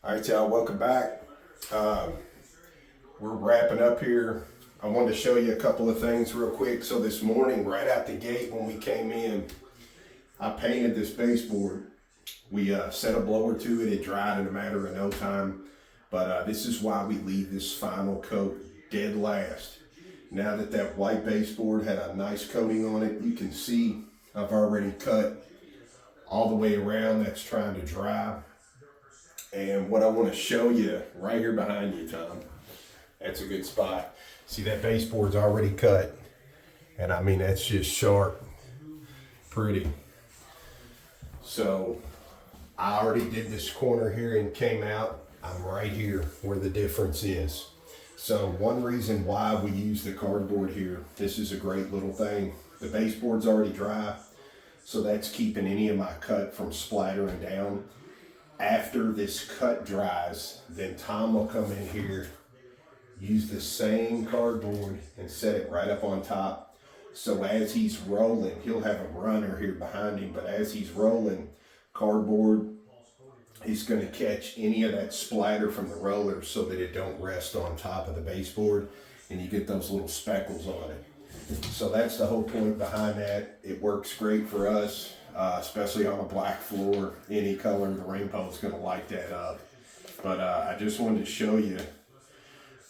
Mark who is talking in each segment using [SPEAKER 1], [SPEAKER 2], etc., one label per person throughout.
[SPEAKER 1] All right, y'all, welcome back. We're wrapping up here. I wanted to show you a couple of things real quick. So this morning, right out the gate when we came in, I painted this baseboard. We set a blower to it. It dried in a matter of no time. But this is why we leave this final coat dead last. Now that white baseboard had a nice coating on it, you can see I've already cut all the way around. That's trying to dry. And what I want to show you right here behind you, Tom, that's a good spot. See, that baseboard's already cut. And I mean, that's just sharp, pretty. So I already did this corner here and came out. I'm right here where the difference is. So one reason why we use the cardboard here, this is a great little thing. The baseboard's already dry, so that's keeping any of my cut from splattering down. After this cut dries, then Tom will come in here, use the same cardboard and set it right up on top. So as he's rolling, he'll have a runner here behind him, but as he's rolling, cardboard, he's going to catch any of that splatter from the roller so that it don't rest on top of the baseboard and you get those little speckles on it. So that's the whole point behind that. It works great for us. Especially on a black floor, any color, the rainbow is going to light that up. But I just wanted to show you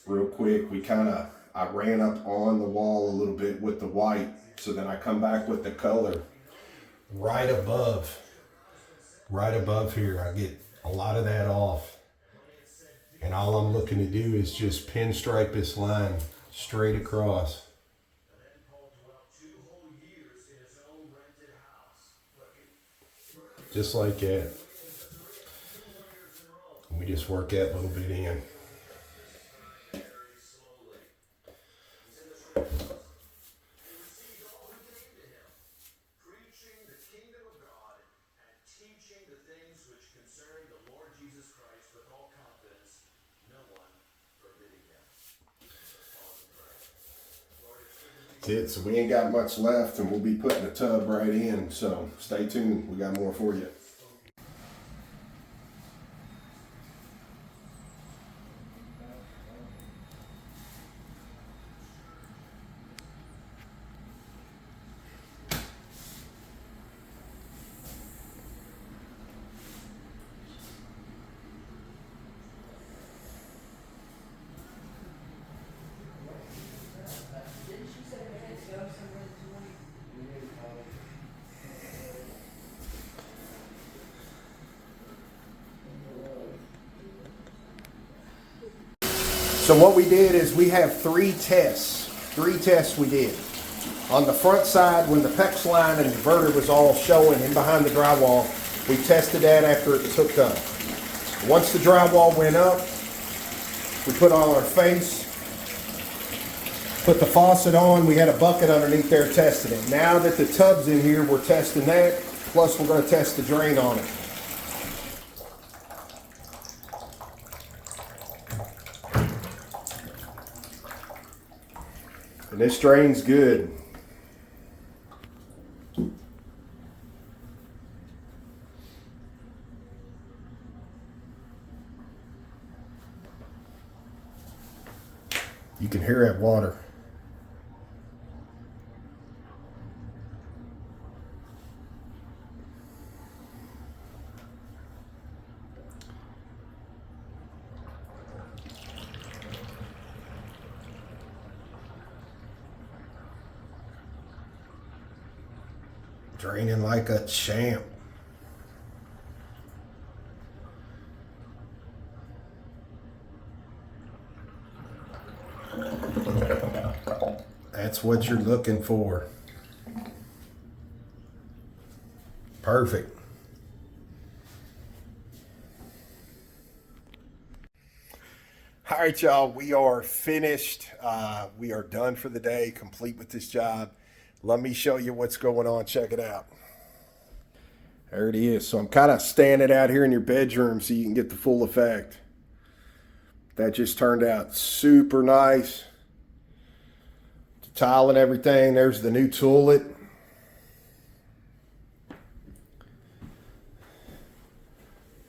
[SPEAKER 1] real quick. I ran up on the wall a little bit with the white, so then I come back with the color right above here. I get a lot of that off. And all I'm looking to do is just pinstripe this line straight across. Just like that. We just work that little bit in. That's it. So we ain't got much left, and we'll be putting the tub right in. So stay tuned. We got more for you. So what we did is we have three tests we did. On the front side, when the PEX line and inverter was all showing in behind the drywall, we tested that after it was hooked up. Once the drywall went up, we put on our face, put the faucet on, we had a bucket underneath there testing it. Now that the tub's in here, we're testing that, plus we're going to test the drain on it. And this drain's good. You can hear that water. Draining like a champ. That's what you're looking for. Perfect. All right, y'all, we are finished. We are done for the day, complete with this job. Let me show you what's going on. Check it out. There it is. So I'm kind of standing out here in your bedroom so you can get the full effect. That just turned out super nice. The tile and everything. There's the new toilet.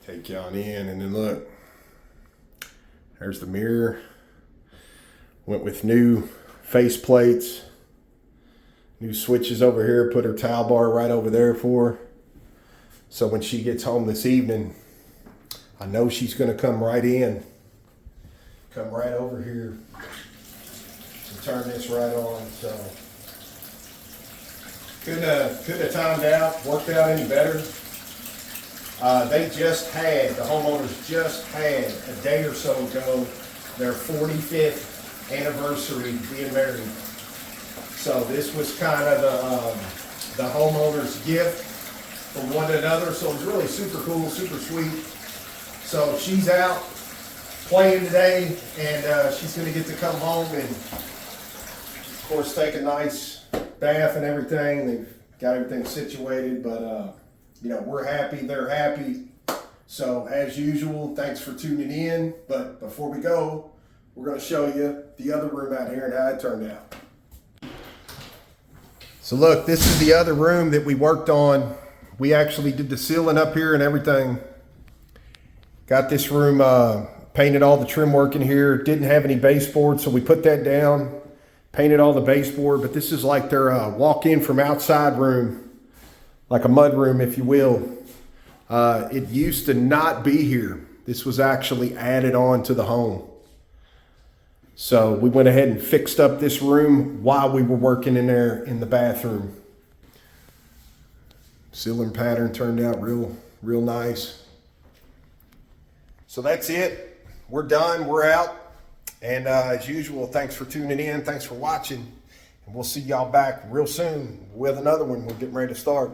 [SPEAKER 1] Take you on in, and then look. There's the mirror. Went with new face plates. New switches over here. Put her towel bar right over there for her. So when she gets home this evening, I know she's going to come right in. Come right over here and turn this right on. So couldn't have timed out, worked out any better. The homeowners just had a day or so ago their 45th anniversary being married. So this was kind of the homeowner's gift from one another. So it was really super cool, super sweet. So she's out playing today, and she's going to get to come home and, of course, take a nice bath and everything. They've got everything situated, but you know, we're happy, they're happy. So as usual, thanks for tuning in. But before we go, we're going to show you the other room out here and how it turned out. So look, this is the other room that we worked on. We actually did the ceiling up here and everything. Got this room painted all the trim work in here. Didn't have any baseboards, so we put that down. Painted all the baseboard, but this is like their walk-in from outside room. Like a mud room, if you will. It used to not be here. This was actually added on to the home. So we went ahead and fixed up this room while we were working in there in the bathroom. Ceiling pattern turned out real nice. So that's it. We're done. We're out. And as usual, thanks for tuning in. Thanks for watching. And we'll see y'all back real soon with another one. We're getting ready to start.